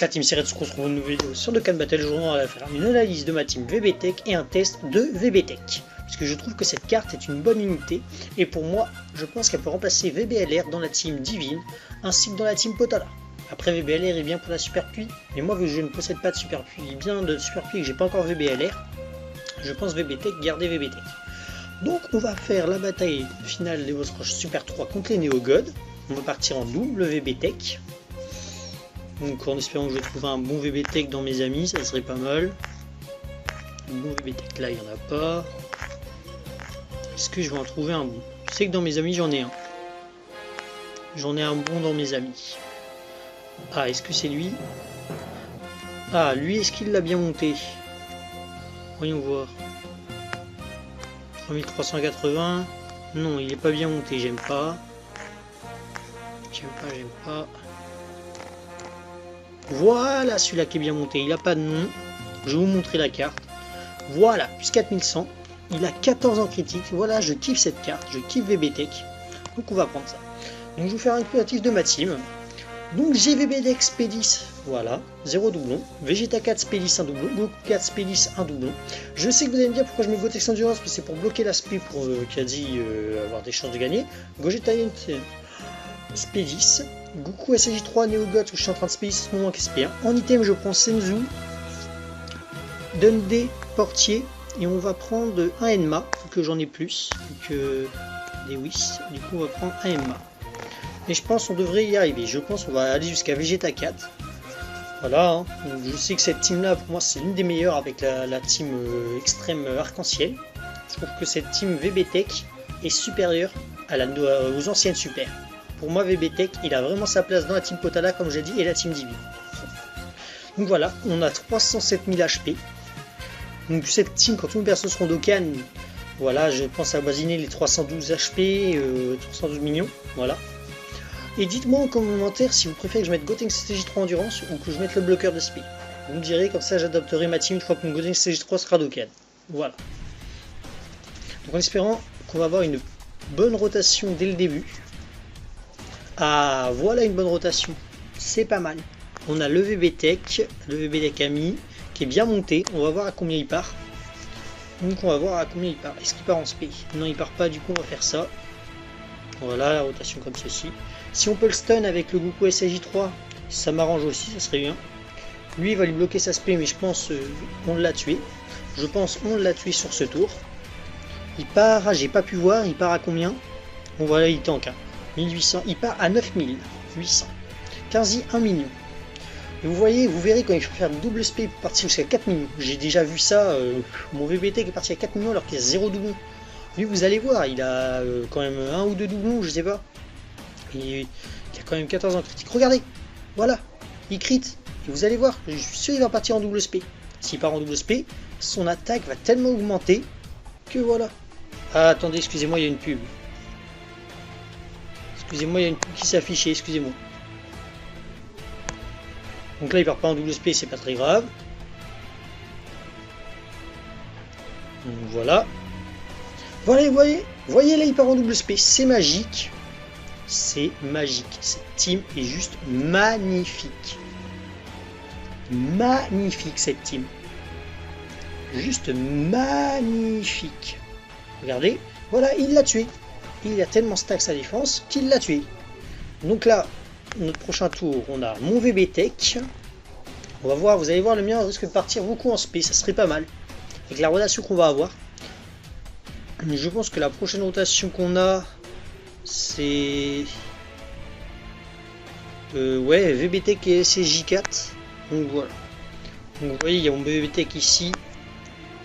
La team Seretz se retrouve une nouvelle vidéo sur le Can Battle. Aujourd'hui, on va faire une analyse de ma team VBTech et un test de VBTech. Parce que je trouve que cette carte est une bonne unité. Et pour moi, je pense qu'elle peut remplacer VBLR dans la team Divine ainsi que dans la team Potala. Après, VBLR est bien pour la Super Pluie. Mais moi, vu que je ne possède pas de Super Pluie, bien de Super Pluie et que j'ai pas encore VBLR, je pense VBTech, garder VBTech. Donc, on va faire la bataille finale des votre Super 3 contre les Néo-God. On va partir en double VBTech. Donc en espérant que je trouve un bon VBTech dans mes amis, ça serait pas mal. Un bon VBTech là, il n'y en a pas. Est-ce que je vais en trouver un bon? Je sais que dans mes amis, j'en ai un. J'en ai un bon dans mes amis. Ah, est-ce que c'est lui? Ah, lui, est-ce qu'il l'a bien monté? Voyons voir. 3380. Non, il n'est pas bien monté, j'aime pas. J'aime pas. Voilà celui-là qui est bien monté, il n'a pas de nom, je vais vous montrer la carte. Voilà, plus 4100, il a 14 en critique, voilà, je kiffe cette carte, je kiffe VBTech, donc on va prendre ça. Donc je vais vous faire un récapitulatif de ma team. Donc j'ai VBTech Spédis, voilà, 0 doublon, Vegeta 4 Spédis 1 doublon, Goku 4 Spédis 1 doublon. Je sais que vous allez me dire pourquoi je mets Gotex Endurance, parce que c'est pour bloquer l'aspect pour qui a dit avoir des chances de gagner. Gogeta Spédis, Goku SJ3 Néo-God, où je suis en train de Spédis à ce moment SP1. En item, je prends Senzu, Dundee, Portier, et on va prendre un Enma, que j'en ai plus que des Whis. Du coup, on va prendre un Enma. Et je pense qu'on devrait y arriver. Je pense qu'on va aller jusqu'à Vegeta 4. Voilà, hein. Donc, je sais que cette team-là, pour moi, c'est l'une des meilleures avec la team extrême arc-en-ciel. Je trouve que cette team VBTech est supérieure aux anciennes super. Pour moi, VBTech, il a vraiment sa place dans la team Potala, comme j'ai dit, et la team Divine. Donc voilà, on a 307 000 HP. Donc cette team, quand tous mes persos seront Dokkan, voilà, je pense à voisiner les 312 HP, 312 millions, voilà. Et dites-moi en commentaire si vous préférez que je mette Gotenks SJ3 Endurance ou que je mette le bloqueur de speed. Vous me direz, comme ça j'adapterai ma team une fois que mon Gotenks SJ3 sera Dokkan. Voilà. Donc en espérant qu'on va avoir une bonne rotation dès le début. Ah, voilà une bonne rotation, c'est pas mal. On a le VBTech Ami, qui est bien monté. On va voir à combien il part. Donc on va voir à combien il part. Est-ce qu'il part en SP? Non, il part pas, du coup on va faire ça. Voilà, la rotation comme ceci. Si on peut le stun avec le Goku SJ3, ça m'arrange aussi, ça serait bien. Lui, il va lui bloquer sa SP, mais je pense on l'a tué. Je pense on l'a tué sur ce tour. Il part, j'ai pas pu voir, il part à combien? Bon voilà, il tank, hein. 1800, il part à 9800. 15 1 million. Et vous voyez, vous verrez quand il faut faire double SP pour partir jusqu'à 4 millions. J'ai déjà vu ça, mon VBTech est parti à 4 millions alors qu'il y a 0 doublon. Lui, vous allez voir, il a quand même 1 ou 2 doublons, je sais pas. Et il a quand même 14 en critique. Regardez, voilà, il crit. Et vous allez voir, je suis sûr qu'il va partir en double SP. S'il part en double SP, son attaque va tellement augmenter que voilà. Ah, attendez, excusez-moi, il y a une pub. Excusez-moi, il y a une pub qui s'affichait, excusez-moi. Donc là, il part pas en double SP, c'est pas très grave. Donc voilà. Voilà, voyez là, il part en double SP, c'est magique. C'est magique. Cette team est juste magnifique. Magnifique, cette team. Juste magnifique. Regardez, voilà, il l'a tué. Il a tellement stack sa défense qu'il l'a tué. Donc là, notre prochain tour, on a mon VBTech. On va voir, vous allez voir, le mien risque de partir beaucoup en SP, ça serait pas mal. Avec la rotation qu'on va avoir. Je pense que la prochaine rotation qu'on a, c'est... ouais, VBTech et SJ4. Donc voilà. Donc vous voyez, il y a mon VBTech ici.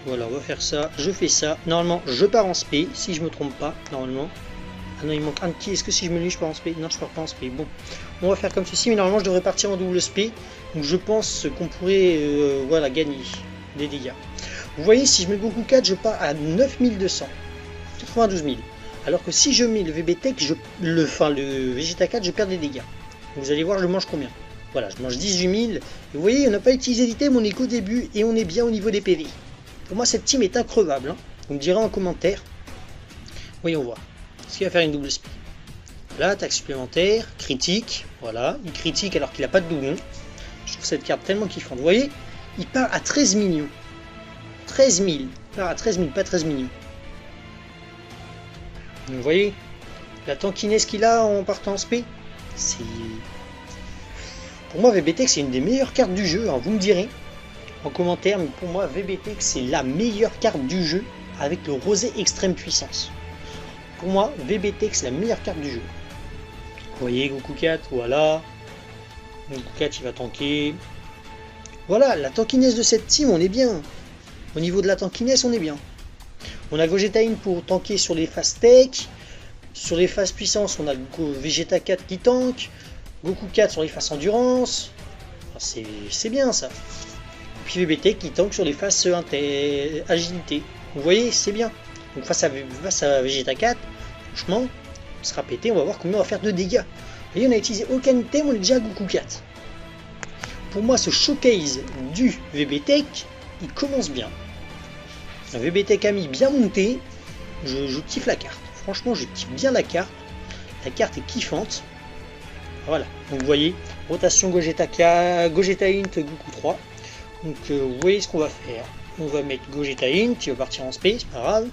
Voilà, on va faire ça. Je fais ça. Normalement, je pars en SP, si je me trompe pas, normalement. Ah non, il manque un qui. Est-ce que si je me lis, je pars en SP? Non, je pars pas en SP. Bon, on va faire comme ceci, mais normalement, je devrais partir en double SP. Donc je pense qu'on pourrait voilà, gagner des dégâts. Vous voyez, si je mets le Goku 4, je pars à 9200. 92 000. Alors que si je mets le VBTech, le Vegeta 4, je perds des dégâts. Vous allez voir, je mange combien. Voilà, je mange 18 000. Et vous voyez, on n'a pas utilisé d'item, on est qu'au début et on est bien au niveau des PV. Pour moi, cette team est increvable. Hein. Vous me direz en commentaire. Voyons voir. Est-ce qu'il va faire une double speed? Là, attaque supplémentaire, critique. Voilà, il critique alors qu'il n'a pas de doublon. Je trouve cette carte tellement kiffante. Vous voyez, il part à 13 millions. 13 000. Il part à 13 000, pas 13 millions. Donc, vous voyez, la tankiness qu'il a en partant en SP, c'est... Pour moi, VBTech, c'est une des meilleures cartes du jeu. Hein, vous me direz en commentaire, mais pour moi, VBTech, c'est la meilleure carte du jeu avec le rosé extrême puissance. Pour moi, VBTech, c'est la meilleure carte du jeu. Vous voyez, Goku 4, voilà. Goku 4, il va tanker. Voilà, la tankiness de cette team, on est bien. Au niveau de la tankiness, on est bien. On a Gogeta In pour tanker sur les phases tech. Sur les phases puissance, on a Vegeta 4 qui tank. Goku 4 sur les phases endurance. C'est bien ça. Puis VBTech qui tank sur les phases agilité. Vous voyez, c'est bien. Donc face à Vegeta 4, franchement, on sera pété, on va voir combien on va faire de dégâts. Vous voyez, on a utilisé aucun item, on est déjà à Goku 4. Pour moi, ce showcase du VBTech, il commence bien. Un VBTech ami bien monté, je kiffe la carte. Franchement, je kiffe bien la carte. La carte est kiffante. Voilà, donc vous voyez, rotation Gogeta Int, Goku 3. Donc vous voyez ce qu'on va faire. On va mettre Gogeta Int, qui va partir en space, c'est pas grave.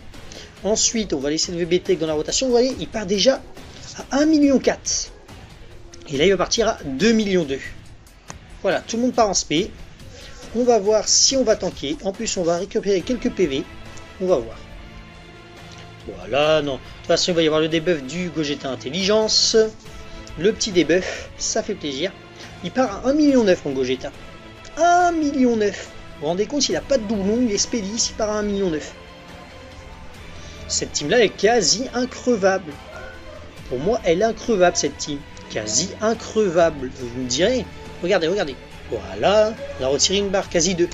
Ensuite, on va laisser le VBTech dans la rotation. Vous voyez, il part déjà à 1,4 million. Et là, il va partir à 2,2 millions. Voilà, tout le monde part en SP. On va voir si on va tanker. En plus, on va récupérer quelques PV. On va voir. Voilà, non. De toute façon, il va y avoir le debuff du Gogeta Intelligence. Le petit debuff, ça fait plaisir. Il part à 1,9 million, mon Gogeta. 1,9 million. Vous vous rendez compte, il n'a pas de doublon, il est spédis, il part à 1,9 million. Cette team-là est quasi increvable. Pour moi, elle est increvable, cette team. Quasi increvable. Vous me direz. Regardez, regardez. Voilà. On a retiré une barre, quasi 2.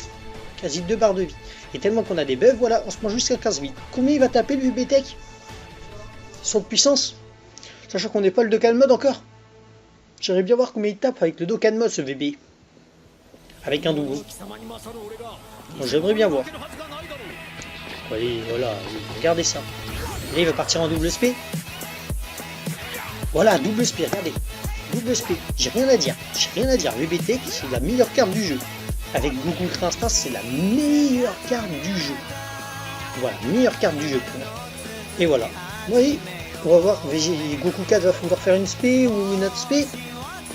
Quasi 2 barres de vie. Et tellement qu'on a des buffs, voilà, on se mange jusqu'à 15 vies. Combien il va taper le VBTech? Son de puissance? Sachant qu'on n'est pas le Dokkan Mode encore. J'aimerais bien voir combien il tape avec le Dokkan Mode, ce VB. Avec un double. Bon, j'aimerais bien voir. Voyez, voilà, regardez ça. Et là, il va partir en double SP. Voilà, double SP, regardez. Double SP, j'ai rien à dire. J'ai rien à dire. VBTech, c'est la meilleure carte du jeu. Avec Goku Ultra Instinct, c'est la meilleure carte du jeu. Voilà, meilleure carte du jeu pour moi. Et voilà. Vous voyez, on va voir. Goku 4 va pouvoir faire une SP ou une SP.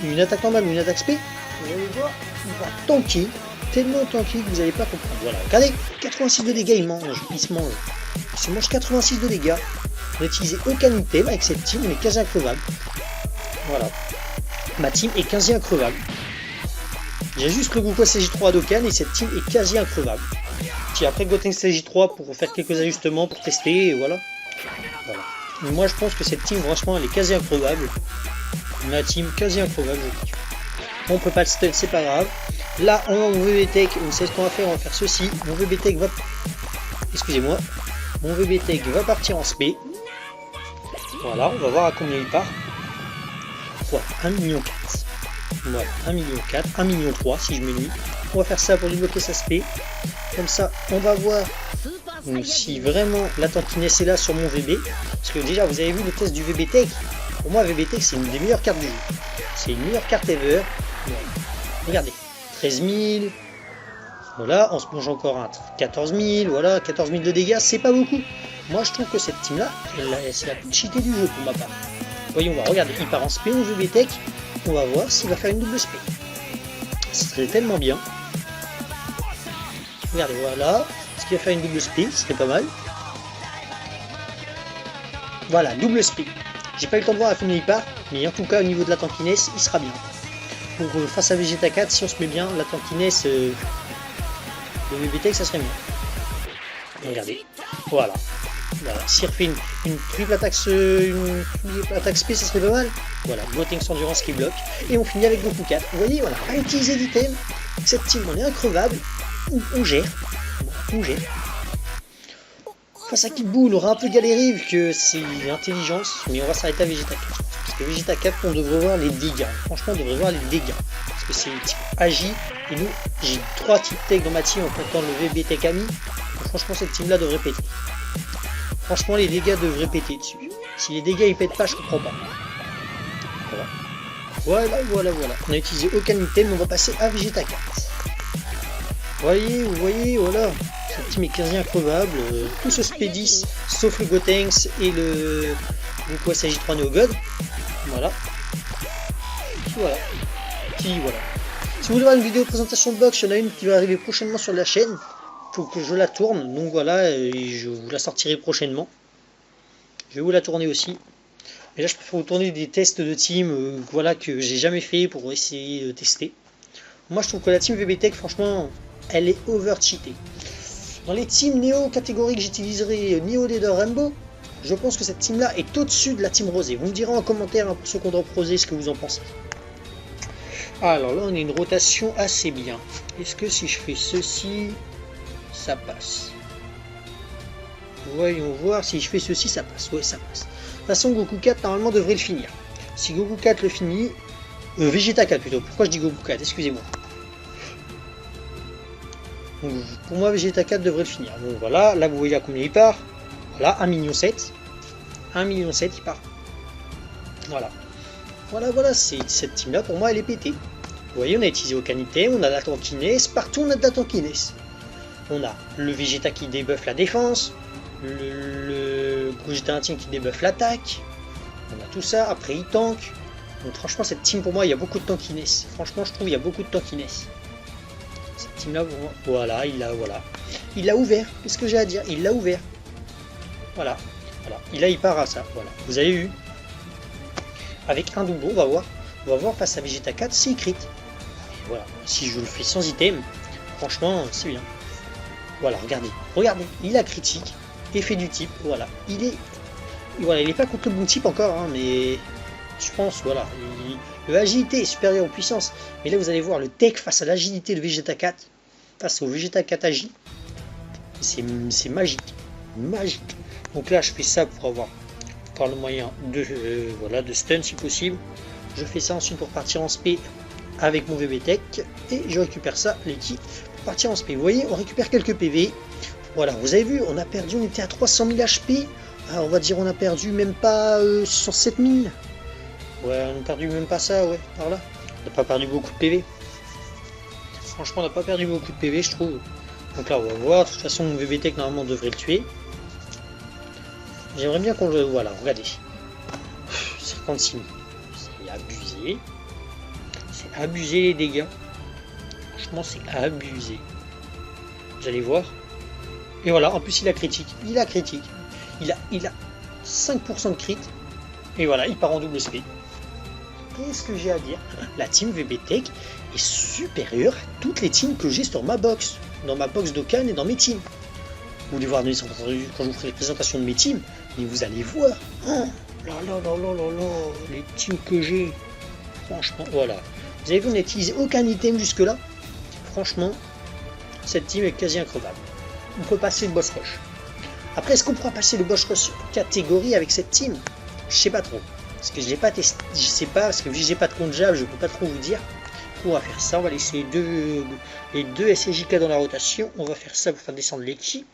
Une attaque normale ou une attaque SP. Vous allez voir, il va tanker. Tellement tanker que vous n'allez pas comprendre. Voilà, regardez, 86 de dégâts, il mange. Il se mange. Il se mange 86 de dégâts. On n'a utilisé aucun item avec cette team, on est quasi increvable. Voilà. Ma team est quasi increvable. J'ai juste le Goku CJ3 à Dokkan et cette team est quasi increvable. Puis après Goten CJ3 pour faire quelques ajustements, pour tester, et voilà. Voilà. Mais moi je pense que cette team, franchement, elle est quasi increvable. Ma team quasi increvable, je dis. On peut pas le stun, c'est pas grave. Là, on a mon VBTech, on sait ce qu'on va faire, on va faire ceci. Mon VBTech va... Excusez-moi. Mon VBTech va partir en SP. Voilà, on va voir à combien il part. Voilà, 1,4 million. Voilà, 1,4 million, 1,3 million si je me nuis. On va faire ça pour débloquer sa SP. Comme ça, on va voir si vraiment la tankiness est là sur mon VB. Parce que déjà, vous avez vu le test du VBTech. Pour moi, VBTech, c'est une des meilleures cartes du jeu. C'est une meilleure carte ever. Voilà. Regardez, 13 000. Voilà, on se plonge encore à 14 000. Voilà, 14 000 de dégâts, c'est pas beaucoup. Moi, je trouve que cette team-là, c'est la plus cheatée du jeu pour ma part. Voyons voir, regardez, il part en SP, on VBTech. On va voir s'il va faire une double SP. Ce serait tellement bien. Regardez, voilà. Est-ce qu'il va faire une double SP? Ce serait pas mal. Voilà, double SP. J'ai pas eu le temps de voir à combien il part, mais en tout cas, au niveau de la tankiness, il sera bien. Pour face à Vegeta 4, si on se met bien, la tankiness de VBTech, ça serait mieux. Regardez. Voilà. Voilà. S'il refait une triple attaque SP, ça serait pas mal. Voilà, Goten Endurance qui bloque. Et on finit avec Goku 4. Vous voyez, voilà, pas utiliser d'item. Cette team, on est increvable. On gère. On gère. Face à Kid Buu, on aura un peu galéré vu que c'est l'intelligence. Mais on va s'arrêter à Vegeta 4. Parce que Vegeta 4, on devrait voir les dégâts. Franchement, on devrait voir les dégâts. Parce que c'est une type Agi. Et nous, j'ai 3 types tech dans ma team en comptant le VBTech Ami. Donc, franchement, cette team-là devrait péter. Franchement, les dégâts devraient péter dessus. Si les dégâts ils pètent pas, je comprends pas. Voilà. Voilà. On n'a utilisé aucun item, on va passer à Vegeta 4. Vous voyez, voilà. Cette team est quasi increvable. Tout ce Spédis, sauf le Gotenks et le Goku SAJ3 Neo God. Voilà. Voilà. Si vous voulez voir une vidéo de présentation de box, il y en a une qui va arriver prochainement sur la chaîne. Faut que je la tourne. Donc voilà, et je vous la sortirai prochainement. Je vais vous la tourner aussi. Et là, je préfère vous tourner des tests de team voilà, que j'ai jamais fait pour essayer de tester. Moi, je trouve que la team VBTech, franchement, elle est over-cheatée. Dans les teams Néo catégoriques, j'utiliserai Neo Leader Rainbow. Je pense que cette team-là est au-dessus de la team Rosé. Vous me direz en commentaire, pour ceux qui ont drop Rosé, ce que vous en pensez. Alors là, on a une rotation assez bien. Est-ce que si je fais ceci, ça passe? Voyons voir, si je fais ceci, ça passe. Ouais, ça passe. De toute façon, Goku 4, normalement, devrait le finir. Si Goku 4 le finit... Vegeta 4 plutôt. Pourquoi je dis Goku 4? Excusez-moi. Pour moi, Vegeta 4 devrait le finir. Donc voilà, là, vous voyez à combien il part. Voilà, 1,7 million. 1,7 million, il part. Voilà, cette team-là, pour moi, elle est pétée. Vous voyez, on a utilisé aucun item, on a de la tankiness. Partout, on a de la tankiness. On a le Vegeta qui débuffe la défense. Le Gogeta Intime qui débuffe l'attaque. On a tout ça, après il tank. Donc franchement cette team pour moi il y a beaucoup de tankiness. Franchement je trouve il y a beaucoup de tankiness. Cette team là, voilà. Il l'a ouvert, qu'est-ce que j'ai à dire? Il l'a ouvert. Voilà. Et là il part à ça, voilà. Vous avez vu. Avec un doublon, on va voir face à Vegeta 4 s'il crit. Et voilà, si je le fais sans item, franchement c'est bien. Voilà, regardez, il a critique. Effet du type, voilà. Il est pas contre le bon type encore, hein, mais je pense, voilà. Le agilité est supérieur aux puissances. Mais là, vous allez voir le tech face à l'agilité de Vegeta 4, face au Vegeta 4 agi. C'est magique. Donc là, je fais ça pour avoir par le moyen de, de stun si possible. Je fais ça ensuite pour partir en spé avec mon VBTech. Et je récupère ça, l'équipe, pour partir en spé. Vous voyez, on récupère quelques PV. Voilà, vous avez vu, on était à 300 000 HP. Alors on va dire on a perdu même pas 107 000. Ouais, on a perdu même pas ça, ouais, par là. On n'a pas perdu beaucoup de PV. Franchement, on n'a pas perdu beaucoup de PV, je trouve. Donc là, on va voir. De toute façon, mon VBTech, normalement, devrait le tuer. J'aimerais bien qu'on le... Voilà, regardez. 56 000. C'est abusé. C'est abusé, les dégâts. Franchement, c'est abusé. Vous allez voir. Et voilà, en plus il a critique. Il a 5% de crit. Et voilà, il part en double SP. Qu'est-ce que j'ai à dire? La team VBTech est supérieure à toutes les teams que j'ai sur ma box. Dans ma box d'Okan et dans mes teams. Vous voulez voir quand je vous ferai les présentations de mes teams, mais vous allez voir. Oh là, les teams que j'ai. Franchement, voilà. Vous avez vu, on n'a utilisé aucun item jusque là. Franchement, cette team est quasi increvable. On peut passer le boss rush. Après, est-ce qu'on pourra passer le boss rush catégorie avec cette team? Je sais pas trop. Parce que je l'ai pas testé. Je sais pas, parce que vu que j'ai pas de compte Jab, je peux pas trop vous dire. On va faire ça, on va laisser les deux SJK dans la rotation. On va faire ça pour faire descendre l'équipe.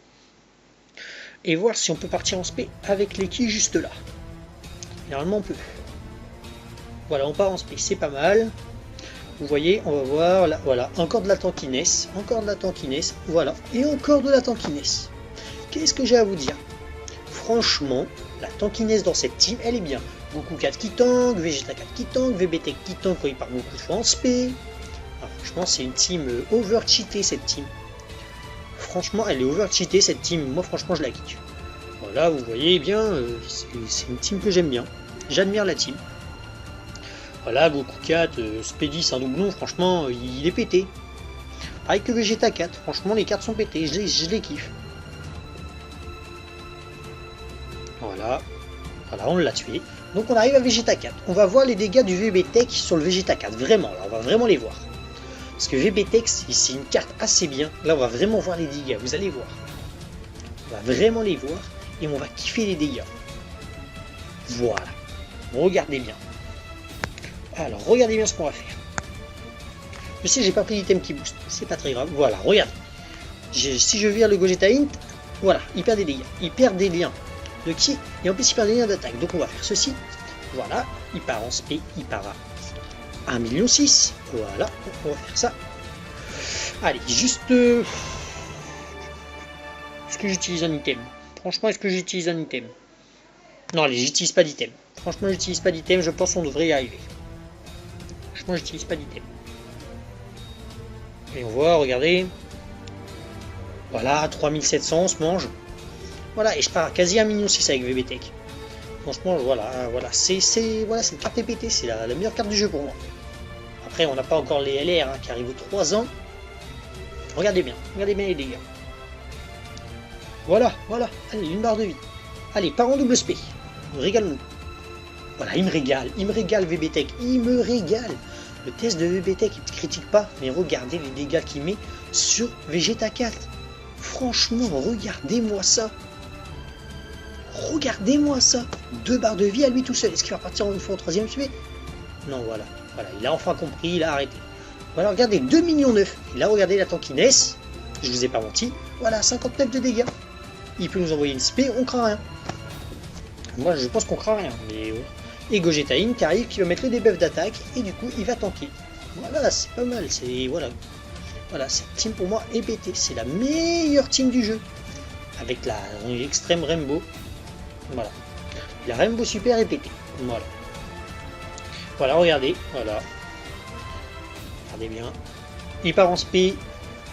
Et voir si on peut partir en spé avec l'équipe juste là. Normalement on peut. Voilà, on part en spé, c'est pas mal. Vous voyez, on va voir, là, voilà, encore de la tankiness, voilà, et encore de la tankiness. Qu'est-ce que j'ai à vous dire? Franchement, la tankiness dans cette team, elle est bien. Goku 4 qui tank, Vegeta 4 qui tank, VBTech qui tank quand il part beaucoup de fois en spé. Alors, franchement, c'est une team over-cheatée, cette team. Franchement, elle est over-cheatée, cette team. Moi, franchement, je la kiffe. Voilà, vous voyez bien, c'est une team que j'aime bien. J'admire la team. Voilà, Goku 4, Spédis, un doublon, franchement, il est pété. Pareil que Vegeta 4, franchement, les cartes sont pétées, je les kiffe. Voilà, on l'a tué. Donc on arrive à Vegeta 4. On va voir les dégâts du VBTech sur le Vegeta 4. Vraiment, là, on va vraiment les voir. Parce que VBTech, c'est une carte assez bien. Là, on va vraiment voir les dégâts, vous allez voir. On va vraiment les voir et on va kiffer les dégâts. Voilà. Regardez bien. Alors, regardez bien ce qu'on va faire. Je sais, j'ai pas pris l'item qui booste. C'est pas très grave. Voilà, regardez. Si je vire le Gogeta Int, voilà, il perd des dégâts. Il perd des liens de ki et en plus il perd des liens d'attaque. Donc on va faire ceci. Voilà, il part en spé, il part 1,6 million. Voilà, on va faire ça. Allez, juste... Est-ce que j'utilise un item? Franchement, est-ce que j'utilise un item? Non, allez, j'utilise pas d'item. Franchement, j'utilise pas d'item, je pense qu'on devrait y arriver. Franchement, j'utilise pas d'item. Et on voit, regardez. Voilà, 3700, on se mange. Voilà, et je pars quasi 1,6 million avec VBTech. Franchement, voilà, c'est une carte PPT, c'est la meilleure carte du jeu pour moi. Après, on n'a pas encore les LR hein, qui arrivent aux 3 ans. Regardez bien les dégâts. Voilà, allez, une barre de vie. Allez, part en double spé. Régale-nous. Voilà, il me régale VBTech, il me régale. Le test de VBTech, il ne critique pas, mais regardez les dégâts qu'il met sur Vegeta 4. Franchement, regardez-moi ça. Regardez-moi ça. 2 barres de vie à lui tout seul. Est-ce qu'il va partir une fois au 3ème spé? Non, voilà, il a enfin compris, il a arrêté. Voilà, regardez, 2,9 millions. Et là, regardez la tankiness. Je vous ai pas menti. Voilà, 59 de dégâts. Il peut nous envoyer une spé, on craint rien. Moi, je pense qu'on craint rien. Mais et Gogeta In qui arrive, qui va mettre le debuff d'attaque. Et du coup, il va tanker. Voilà, c'est pas mal. C'est voilà, cette team pour moi est pété. C'est la meilleure team du jeu. Avec la extrême Rainbow. Voilà. La Rainbow Super est pété. Voilà, regardez. Voilà. Regardez bien. Il part en spé.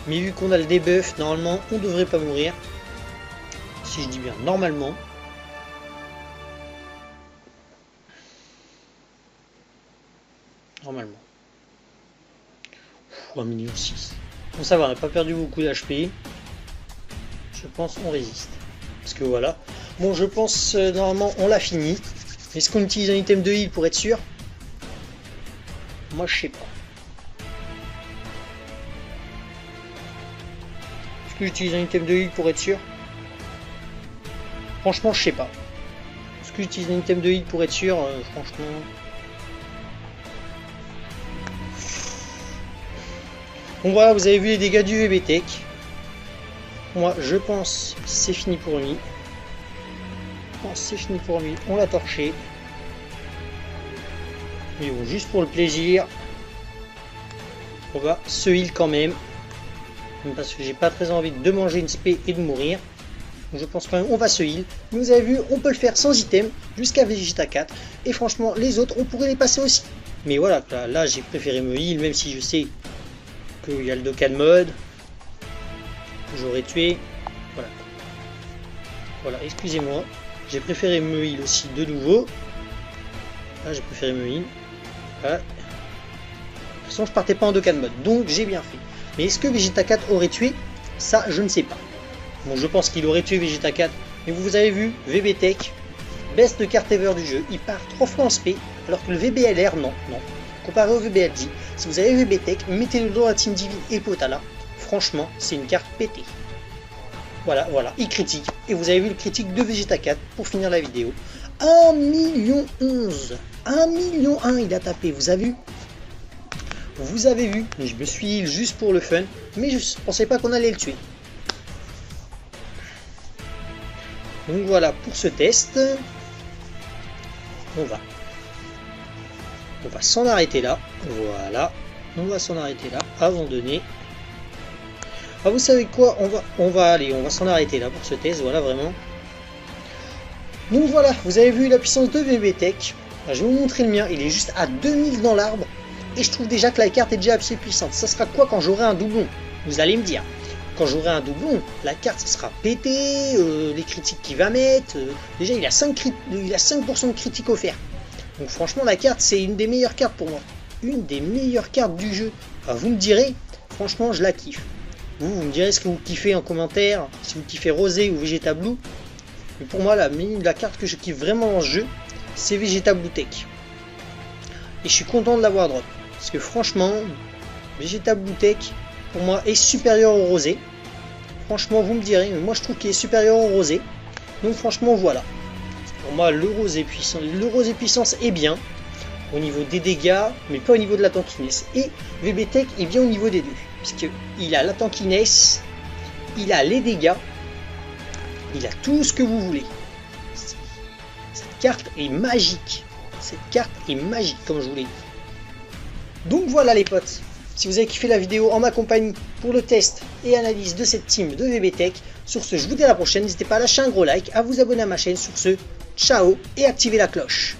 Mais vu qu'on a le debuff, normalement, on devrait pas mourir. Si je dis bien normalement. Normalement. 1,6 million. Bon, ça va, on n'a pas perdu beaucoup d'HP. Je pense qu'on résiste. Parce que voilà. Bon, je pense normalement on l'a fini. Est-ce qu'on utilise un item de heal pour être sûr? Moi, je sais pas. Est-ce que j'utilise un item de heal pour être sûr? Franchement, je sais pas. Est-ce que j'utilise un item de heal pour être sûr? Franchement... Bon voilà, vous avez vu les dégâts du VBTech. Moi, je pense c'est fini pour lui. C'est fini pour lui. On l'a torché. Mais bon, juste pour le plaisir, on va se heal quand même. Parce que j'ai pas très envie de manger une spé et de mourir. Donc je pense quand même on va se heal. Vous avez vu, on peut le faire sans item jusqu'à Vegeta 4. Et franchement, les autres, on pourrait les passer aussi. Mais voilà, là j'ai préféré me heal, même si je sais qu'il y a le Dokkan mode. J'aurais tué. Voilà, excusez-moi. J'ai préféré me heal aussi de nouveau. Là, j'ai préféré me heal. Voilà. De toute façon, je partais pas en Dokkan mode, donc j'ai bien fait. Mais est-ce que Vegeta 4 aurait tué? Ça, je ne sais pas. Bon, je pense qu'il aurait tué Vegeta 4. Mais vous avez vu, VBTech, best carte ever du jeu. Il part 3 fois en spé, alors que le VBLR, non. Comparé au VBLG, si vous avez VBTech, mettez-le dans la Team Divine et Potala. Franchement, c'est une carte pétée. Voilà, il critique. Et vous avez vu le critique de Vegeta 4 pour finir la vidéo. 1,11 million. 1,1 million il a tapé, vous avez vu? Vous avez vu, je me suis heal juste pour le fun, mais je ne pensais pas qu'on allait le tuer. Donc voilà pour ce test. On va s'en arrêter là. Voilà, on va s'en arrêter là, abandonner. Ah, vous savez quoi, on va s'en arrêter là pour ce test, voilà vraiment. Donc voilà, vous avez vu la puissance de VBTech. Je vais vous montrer le mien, il est juste à 2000 dans l'arbre. Et je trouve déjà que la carte est déjà assez puissante. Ça sera quoi quand j'aurai un doublon? Vous allez me dire. Quand j'aurai un doublon, la carte sera pétée, les critiques qu'il va mettre. Déjà il a 5% de critiques offerts. Donc franchement la carte c'est une des meilleures cartes pour moi. Une des meilleures cartes du jeu. Enfin, vous me direz, franchement je la kiffe. Vous me direz ce que vous kiffez en commentaire, si vous kiffez Rosé ou Vegeta Blue. Mais pour moi la carte que je kiffe vraiment dans ce jeu, c'est Vegeta Blue Tech. Et je suis content de l'avoir drop. Parce que franchement, Vegeta Blue Tech, pour moi, est supérieur au Rosé. Franchement, vous me direz, mais moi je trouve qu'il est supérieur au Rosé. Donc franchement, voilà. Pour moi, le Rosé puissance est bien. Au niveau des dégâts, mais pas au niveau de la tankiness. Et VBTech est bien au niveau des deux. Puisqu'il a la tankiness, il a les dégâts, il a tout ce que vous voulez. Cette carte est magique. Cette carte est magique, comme je vous l'ai dit. Donc voilà les potes, si vous avez kiffé la vidéo en ma compagnie pour le test et analyse de cette team de VBTech, sur ce je vous dis à la prochaine, n'hésitez pas à lâcher un gros like, à vous abonner à ma chaîne, sur ce, ciao et activez la cloche.